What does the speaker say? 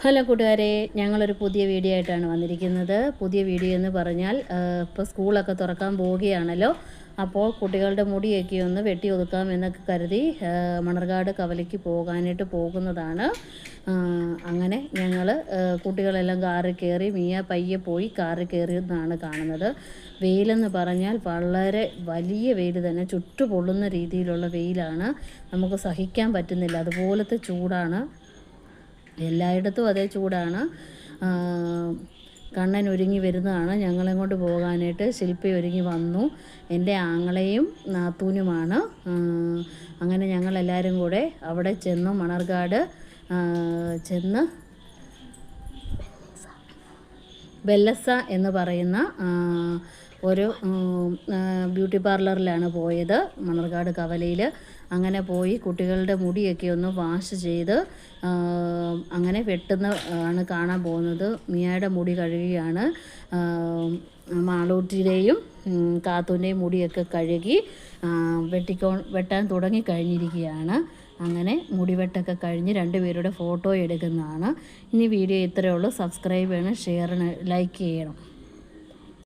Hello കൂട്ടുകാരെ, ഞങ്ങളൊരു പുതിയ വീഡിയോ ആയിട്ടാണ് വന്നിരിക്കുന്നത്. പുതിയ വീഡിയോ എന്ന് പറഞ്ഞാൽ ഇപ്പോൾ സ്കൂളൊക്കെ തുറക്കാൻ പോവുകയാണല്ലോ. അപ്പോൾ കുട്ടികളുടെ മുടിയൊക്കെ ഒന്ന് വെട്ടി ഒതുക്കാം എന്നൊക്കെ കരുതി മണർകാട് കവലയ്ക്ക് പോകാനായിട്ട് പോകുന്നതാണ്. അങ്ങനെ ഞങ്ങൾ കുട്ടികളെല്ലാം കാറിൽ കയറി പയ്യെ പോയി കാറിൽ കയറിയെന്നാണ് കാണുന്നത്. വെയിലെന്ന് പറഞ്ഞാൽ വളരെ വലിയ വെയിൽ തന്നെ, ചുട്ടുപൊള്ളുന്ന രീതിയിലുള്ള വെയിലാണ്. നമുക്ക് സഹിക്കാൻ പറ്റുന്നില്ല, അതുപോലത്തെ ചൂടാണ്. എല്ലായിടത്തും അതേ ചൂടാണ്. കണ്ണൻ ഒരുങ്ങി വരുന്നതാണ് ഞങ്ങളെ കൊണ്ട് പോകാനായിട്ട്. ശില്പി ഒരുങ്ങി വന്നു, എൻ്റെ ആങ്ങളെയും നാത്തൂനുമാണ്. അങ്ങനെ ഞങ്ങളെല്ലാവരും കൂടെ അവിടെ ചെന്നു. മണർകാട് ചെന്ന് ബെല്ലസ എന്ന് പറയുന്ന ഒരു ബ്യൂട്ടി പാർലറിലാണ് പോയത്, മണർകാട് കവലയിൽ. അങ്ങനെ പോയി കുട്ടികളുടെ മുടിയൊക്കെ ഒന്ന് വാഷ് ചെയ്ത് അങ്ങനെ വെട്ടുന്ന ആണ് കാണാൻ പോകുന്നത്. മിയയുടെ മുടി കഴുകിയാണ്. മാളൂട്ടിയുടെയും കാത്തൂൻ്റെയും മുടിയൊക്കെ കഴുകി വെട്ടാൻ തുടങ്ങി കഴിഞ്ഞിരിക്കുകയാണ്. അങ്ങനെ മുടിവെട്ടൊക്കെ കഴിഞ്ഞ് രണ്ടുപേരുടെ ഫോട്ടോ എടുക്കുന്നതാണ്. ഇനി വീഡിയോ ഇത്രയേ ഉള്ളൂ. സബ്സ്ക്രൈബ് ചെയ്യണം, ഷെയർ ചെയ്യണം, ലൈക്ക് ചെയ്യണം.